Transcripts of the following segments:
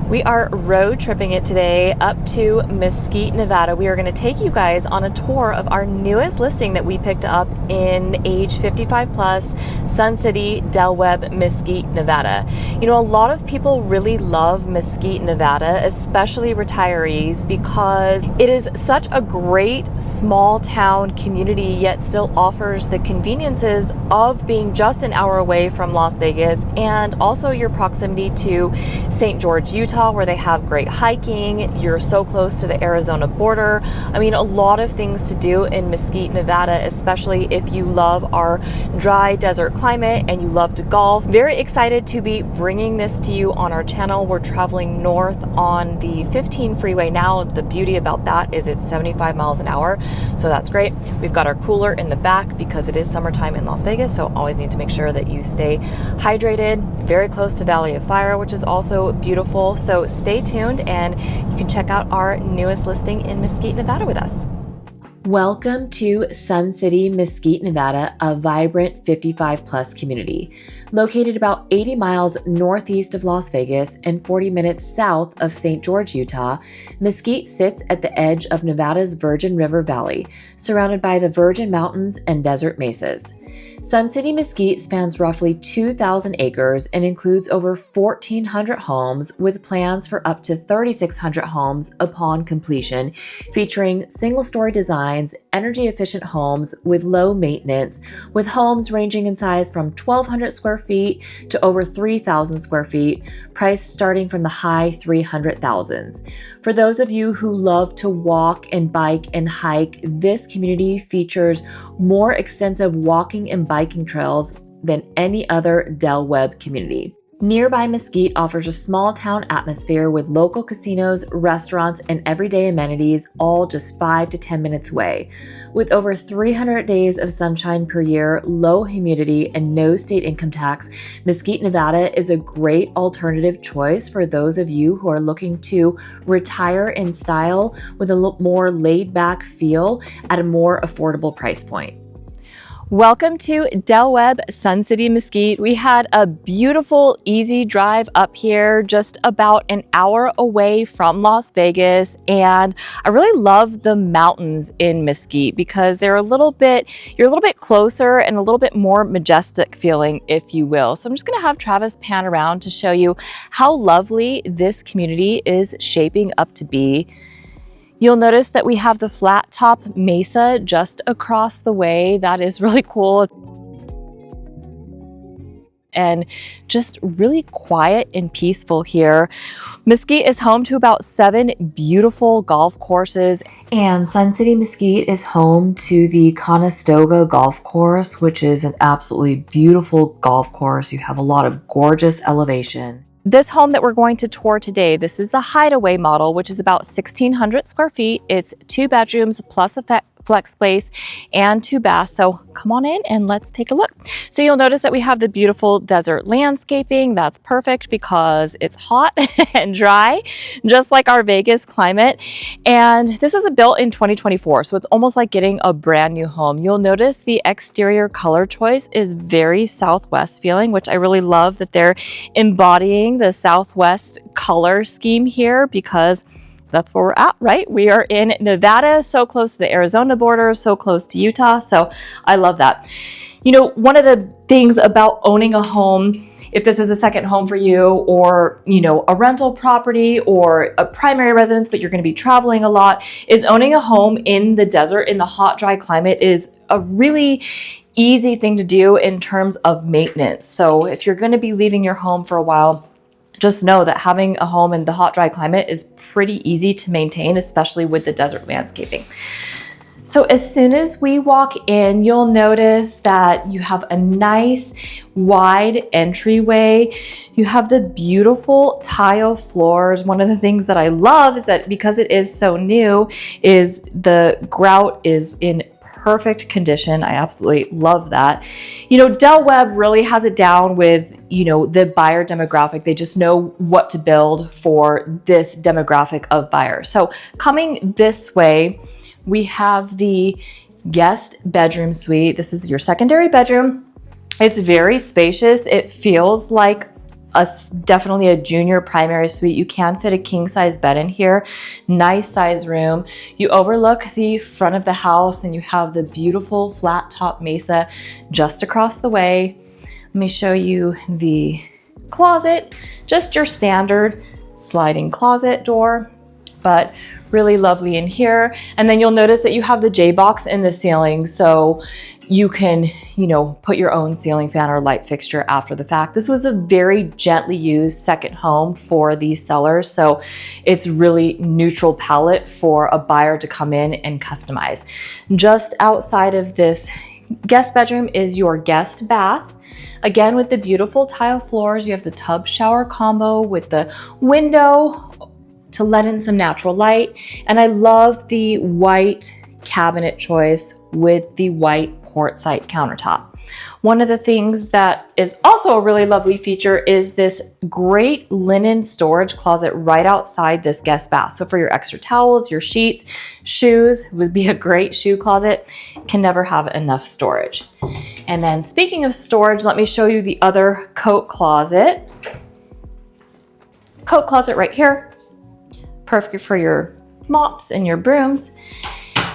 We are road tripping it today up to Mesquite, Nevada. We are going to take you guys on a tour of our newest listing that we picked up in age 55 plus, Sun City, Webb, Mesquite, Nevada. You know, a lot of people really love Mesquite, Nevada, especially retirees, because it is such a great small town community, yet still offers the conveniences of being just an hour away from Las Vegas, and also your proximity to St. George, Utah, where they have great hiking. You're so close to the Arizona border. I mean, a lot of things to do in Mesquite, Nevada, especially if you love our dry desert climate and you love to golf. Very excited to be bringing this to you on our channel. We're traveling north on the 15 freeway now. The beauty about that is it's 75 miles an hour, so that's great. We've got our cooler in the back because it is summertime in Las Vegas, so always need to make sure that you stay hydrated. Very close to Valley of Fire, which is also beautiful. So stay tuned and you can check out our newest listing in Mesquite, Nevada with us. Welcome to Sun City Mesquite, Nevada, a vibrant 55 plus community. Located about 80 miles northeast of Las Vegas and 40 minutes south of St. George, Utah, Mesquite sits at the edge of Nevada's Virgin River Valley, surrounded by the Virgin Mountains and desert mesas. Sun City Mesquite spans roughly 2,000 acres and includes over 1,400 homes, with plans for up to 3,600 homes upon completion, featuring single-story designs, energy-efficient homes with low maintenance, with homes ranging in size from 1,200 square feet to over 3,000 square feet, priced starting from the high 300,000s. For those of you who love to walk and bike and hike, this community features more extensive walking and biking trails than any other Webb community. Nearby Mesquite offers a small town atmosphere with local casinos, restaurants, and everyday amenities, all just 5 to 10 minutes away. With over 300 days of sunshine per year, low humidity, and no state income tax, Mesquite, Nevada is a great alternative choice for those of you who are looking to retire in style with a more laid-back feel at a more affordable price point. Welcome to Webb, Sun City Mesquite. We had a beautiful, easy drive up here, just about an hour away from Las Vegas. And I really love the mountains in Mesquite because you're a little bit closer and a little bit more majestic feeling, if you will. So I'm just gonna have Travis pan around to show you how lovely this community is shaping up to be. You'll notice that we have the flat top mesa just across the way. That is really cool. And just really quiet and peaceful here. Mesquite is home to about 7 beautiful golf courses, and Sun City Mesquite is home to the Conestoga Golf Course, which is an absolutely beautiful golf course. You have a lot of gorgeous elevation. This home that we're going to tour today, this is the Hideaway model, which is about 1,600 square feet. It's 2 bedrooms plus a flex space and 2 baths. So come on in and let's take a look. So you'll notice that we have the beautiful desert landscaping. That's perfect because it's hot and dry, just like our Vegas climate. And this is built in 2024, so it's almost like getting a brand new home. You'll notice the exterior color choice is very Southwest feeling, which I really love that they're embodying the Southwest color scheme here, because that's where we're at, right? We are in Nevada, so close to the Arizona border, so close to Utah. So I love that. You know, one of the things about owning a home, if this is a second home for you, or, you know, a rental property or a primary residence, but you're going to be traveling a lot, is owning a home in the desert, in the hot, dry climate, is a really easy thing to do in terms of maintenance. So if you're going to be leaving your home for a while, just know that having a home in the hot, dry climate is pretty easy to maintain, especially with the desert landscaping. So as soon as we walk in, you'll notice that you have a nice wide entryway. You have the beautiful tile floors. One of the things that I love is that because it is so new, is the grout is in perfect condition. I absolutely love that. You know, Webb really has it down with, you know, the buyer demographic. They just know what to build for this demographic of buyers. So coming this way, we have the guest bedroom suite. This is your secondary bedroom. It's very spacious. It feels like definitely a junior primary suite. You can fit a king size bed in here. Nice size room. You overlook the front of the house and you have the beautiful flat top mesa just across the way. Let me show you the closet, just your standard sliding closet door, but really lovely in here. And then you'll notice that you have the J-box in the ceiling, so you can, put your own ceiling fan or light fixture after the fact. This was a very gently used second home for these sellers, so it's really neutral palette for a buyer to come in and customize. Just outside of this guest bedroom is your guest bath. Again, with the beautiful tile floors, you have the tub shower combo with the window to let in some natural light. And I love the white cabinet choice with the white quartzite countertop. One of the things that is also a really lovely feature is this great linen storage closet right outside this guest bath. So for your extra towels, your sheets, shoes, would be a great shoe closet. Can never have enough storage. And then speaking of storage, let me show you the other coat closet. Coat closet right here. Perfect for your mops and your brooms.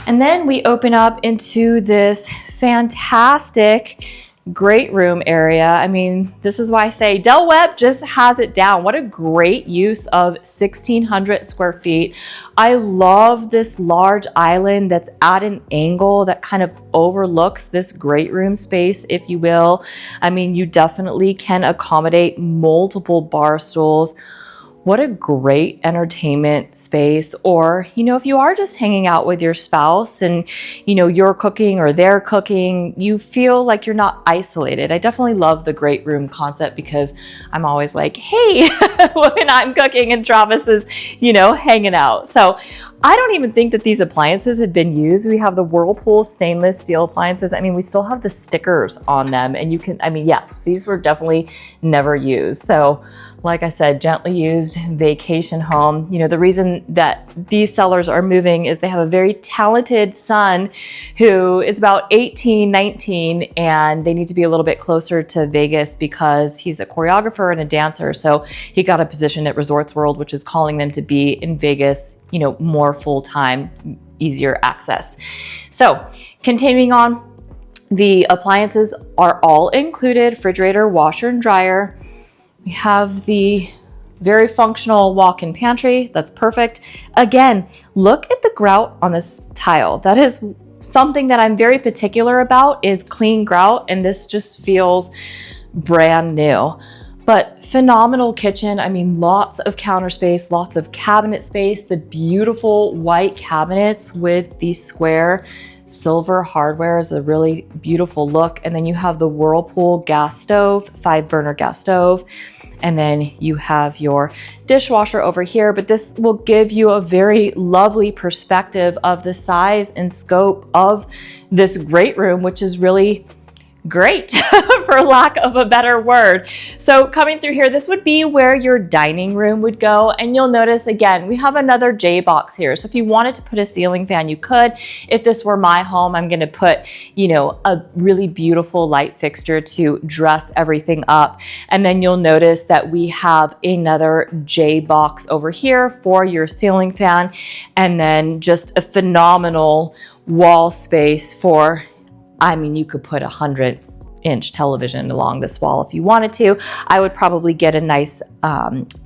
And then we open up into this fantastic great room area. I mean, this is why I say Del Webb just has it down. What a great use of 1,600 square feet. I love this large island that's at an angle that kind of overlooks this great room space, if you will. I mean, you definitely can accommodate multiple bar stools. What a great entertainment space. Or, if you are just hanging out with your spouse and, you're cooking or they're cooking, you feel like you're not isolated. I definitely love the great room concept because I'm always like, hey, when I'm cooking and Travis is, hanging out. So I don't even think that these appliances have been used. We have the Whirlpool stainless steel appliances. I mean, we still have the stickers on them and yes, these were definitely never used. So like I said, gently used vacation home. The reason that these sellers are moving is they have a very talented son who is about 18, 19, and they need to be a little bit closer to Vegas because he's a choreographer and a dancer. So he got a position at Resorts World, which is calling them to be in Vegas, more full-time, easier access. So continuing on, the appliances are all included: refrigerator, washer, and dryer. We have the very functional walk-in pantry. That's perfect. Again, look at the grout on this tile. That is something that I'm very particular about, is clean grout, and this just feels brand new. But phenomenal kitchen. I mean, lots of counter space, lots of cabinet space, the beautiful white cabinets with the square silver hardware is a really beautiful look. And then you have the Whirlpool gas stove, 5-burner gas stove. And then you have your dishwasher over here, but this will give you a very lovely perspective of the size and scope of this great room, which is really great for lack of a better word. So coming through here, this would be where your dining room would go. And you'll notice again, we have another J box here. So if you wanted to put a ceiling fan, you could. If this were my home, I'm going to put, a really beautiful light fixture to dress everything up. And then you'll notice that we have another J box over here for your ceiling fan. And then just a phenomenal wall space for, you could put 100-inch television along this wall if you wanted to. I would probably get a nice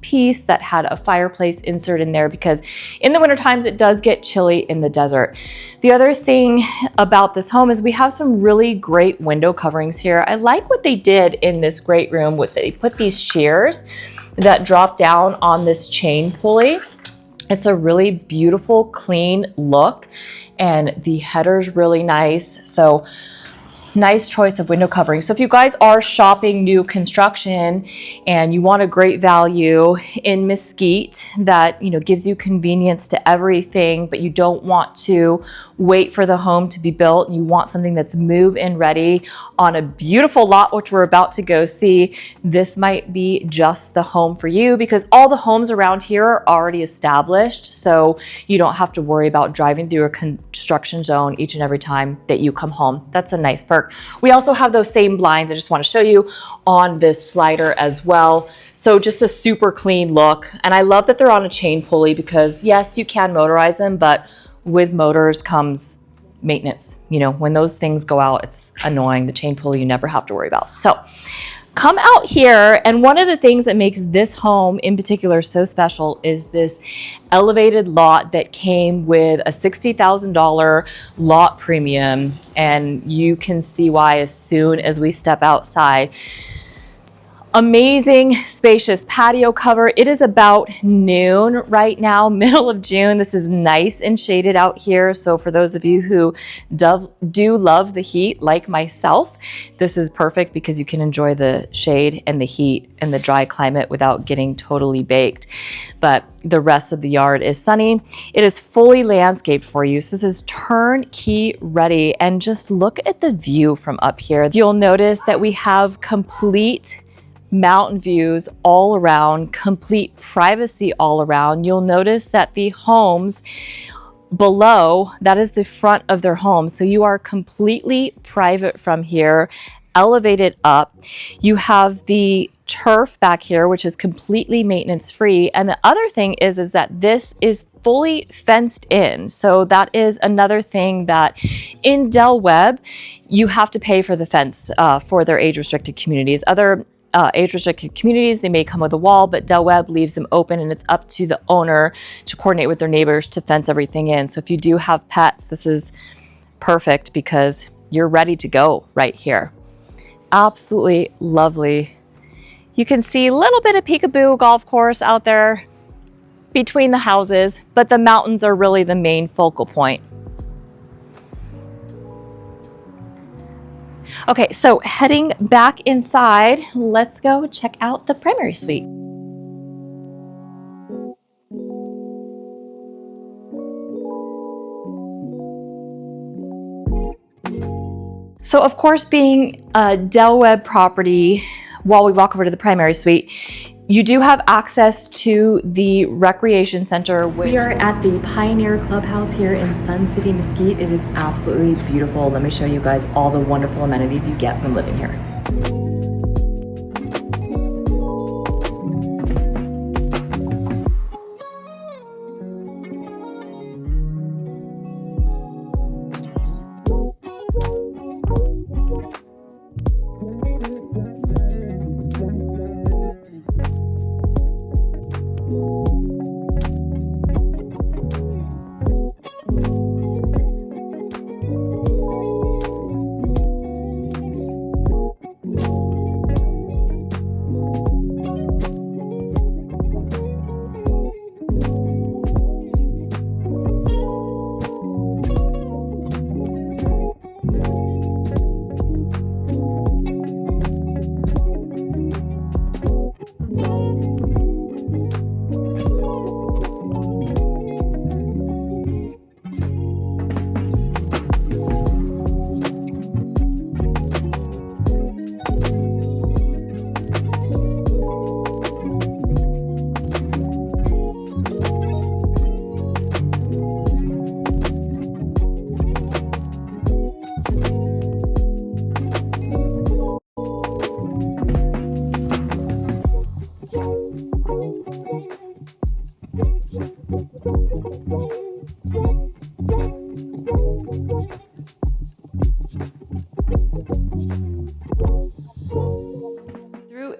piece that had a fireplace insert in there because in the winter times it does get chilly in the desert. The other thing about this home is we have some really great window coverings here. I like what they did in this great room with they put these shears that drop down on this chain pulley. It's a really beautiful, clean look, and the header's really nice. So nice choice of window covering. So if you guys are shopping new construction and you want a great value in Mesquite that, gives you convenience to everything, but you don't want to wait for the home to be built and you want something that's move-in ready on a beautiful lot, which we're about to go see, this might be just the home for you because all the homes around here are already established. So you don't have to worry about driving through a construction zone each and every time that you come home. That's a nice perk. perk. We also have those same blinds I just want to show you on this slider as well. So just a super clean look. And I love that they're on a chain pulley because yes, you can motorize them, but with motors comes maintenance. You know, when those things go out, it's annoying. The chain pulley you never have to worry about. So come out here, and one of the things that makes this home in particular so special is this elevated lot that came with a $60,000 lot premium, and you can see why as soon as we step outside. Amazing, spacious patio cover. It is about noon right now, middle of June. This is nice and shaded out here. So for those of you who do love the heat, like myself, this is perfect because you can enjoy the shade and the heat and the dry climate without getting totally baked. But the rest of the yard is sunny. It is fully landscaped for you. So this is turnkey ready. And just look at the view from up here. You'll notice that we have complete mountain views all around, complete privacy all around. You'll notice that the homes below, that is the front of their home. So you are completely private from here, elevated up. You have the turf back here, which is completely maintenance free. And the other thing is that this is fully fenced in. So that is another thing that in Webb, you have to pay for the fence for their age restricted communities. Other age-restricted communities, they may come with a wall, but Webb leaves them open, and it's up to the owner to coordinate with their neighbors to fence everything in. So if you do have pets, this is perfect because you're ready to go right here. Absolutely lovely. You can see a little bit of peekaboo golf course out there between the houses, but the mountains are really the main focal point. Okay, so heading back inside, let's go check out the primary suite. So of course, being a Webb property, while we walk over to the primary suite, you do have access to the recreation center. We are at the Pioneer Clubhouse here in Sun City Mesquite. It is absolutely beautiful. Let me show you guys all the wonderful amenities you get from living here.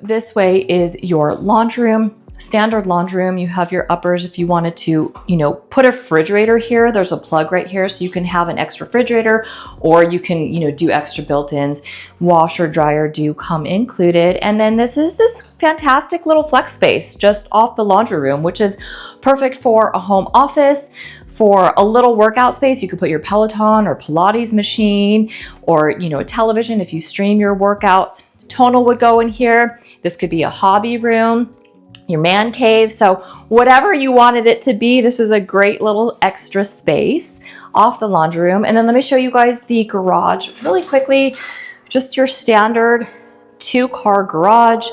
This way is your laundry room, standard laundry room. You have your uppers if you wanted to, put a refrigerator here. There's a plug right here, so you can have an extra refrigerator, or you can, do extra built-ins. Washer, dryer do come included. And then this is this fantastic little flex space just off the laundry room, which is perfect for a home office. For a little workout space, you could put your Peloton or Pilates machine, or a television if you stream your workouts. Tonal would go in here. This could be a hobby room, your man cave. So whatever you wanted it to be, this is a great little extra space off the laundry room. And then let me show you guys the garage really quickly. Just your standard 2-car garage.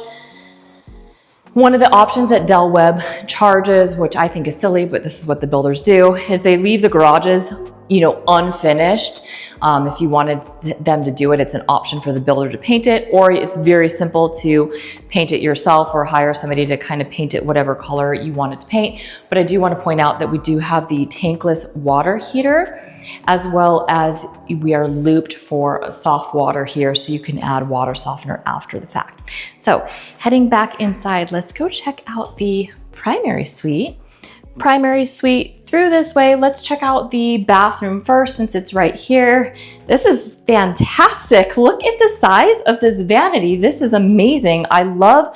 One of the options that Webb charges, which I think is silly, but this is what the builders do, is they leave the garages you know, unfinished. If you wanted them to do it, it's an option for the builder to paint it, or it's very simple to paint it yourself or hire somebody to kind of paint it whatever color you want it to paint. But I do want to point out that we do have the tankless water heater, as well as we are looped for soft water here, so you can add water softener after the fact. So heading back inside, let's go check out the primary suite. Primary suite through this way. Let's check out the bathroom first, since it's right here. This is fantastic. Look at the size of this vanity. This is amazing. I love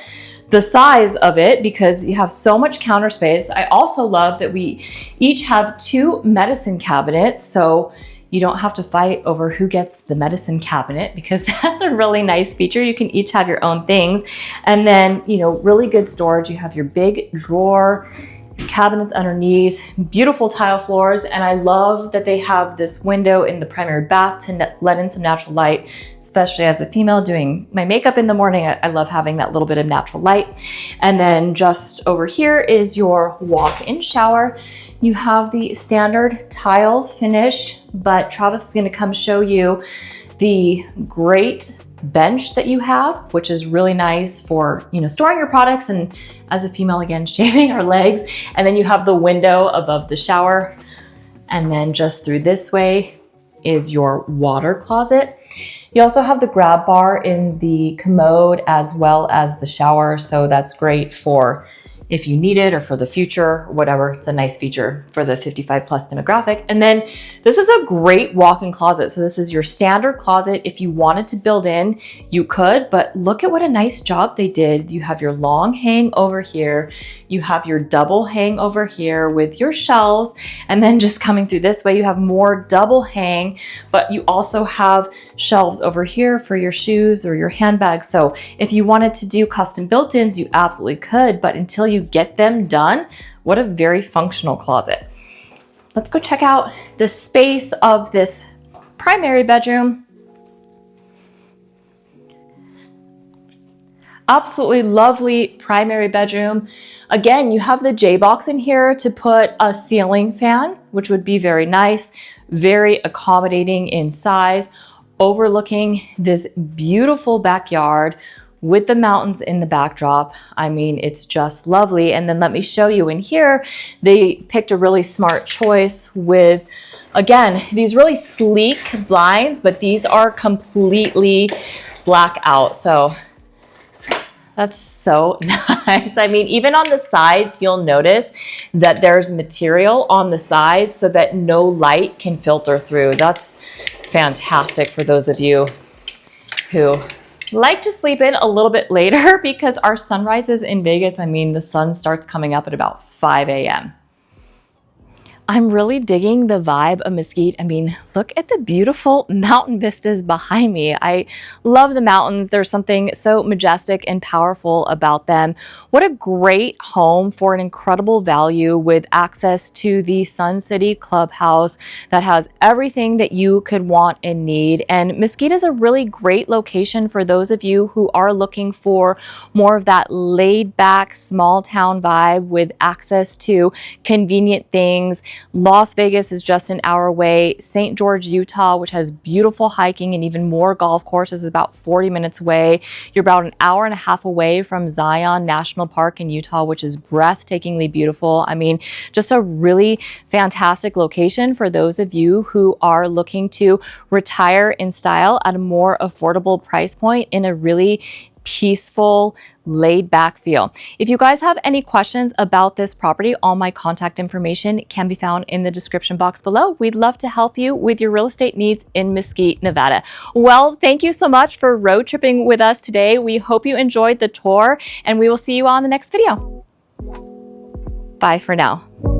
the size of it because you have so much counter space. I also love that we each have 2 medicine cabinets, so you don't have to fight over who gets the medicine cabinet, because that's a really nice feature. You can each have your own things. And then, you know, really good storage. You have your big drawer, cabinets underneath, beautiful tile floors, and I love that they have this window in the primary bath to let in some natural light, especially as a female doing my makeup in the morning. I love having that little bit of natural light. And then just over here is your walk-in shower. You have the standard tile finish, but Travis is going to come show you the great bench that you have, which is really nice for, you know, storing your products, and as a female, again, shaving our legs. And then you have the window above the shower, and then just through this way is your water closet. You also have the grab bar in the commode as well as the shower, so that's great for if you need it or for the future, whatever. It's a nice feature for the 55 plus demographic. And then this is a great walk-in closet. So this is your standard closet. If you wanted to build in, you could, but look at what a nice job they did. You have your long hang over here. You have your double hang over here with your shelves. And then just coming through this way, you have more double hang, but you also have shelves over here for your shoes or your handbags. So if you wanted to do custom built-ins, you absolutely could, but until you get them done, what a very functional closet. Let's go check out the space of this primary bedroom. Absolutely lovely primary bedroom. Again, you have the J-box in here to put a ceiling fan, which would be very nice, very accommodating in size, overlooking this beautiful backyard with the mountains in the backdrop. I mean, it's just lovely. And then let me show you in here, they picked a really smart choice with, again, these really sleek blinds, but these are completely black out. So that's so nice. I mean, even on the sides, you'll notice that there's material on the sides so that no light can filter through. That's fantastic for those of you who like to sleep in a little bit later, because our sunrises in Vegas, I mean, the sun starts coming up at about 5 a.m. I'm really digging the vibe of Mesquite. I mean, look at the beautiful mountain vistas behind me. I love the mountains. There's something so majestic and powerful about them. What a great home for an incredible value, with access to the Sun City clubhouse that has everything that you could want and need. And Mesquite is a really great location for those of you who are looking for more of that laid back small town vibe with access to convenient things. Las Vegas is just an hour away. St. George, Utah, which has beautiful hiking and even more golf courses, is about 40 minutes away. You're about an hour and a half away from Zion National Park in Utah, which is breathtakingly beautiful. I mean, just a really fantastic location for those of you who are looking to retire in style at a more affordable price point in a really peaceful, laid back feel. If you guys have any questions about this property, all my contact information can be found in the description box below. We'd love to help you with your real estate needs in Mesquite, Nevada. Well, thank you so much for road tripping with us today. We hope you enjoyed the tour, and we will see you on the next video. Bye for now.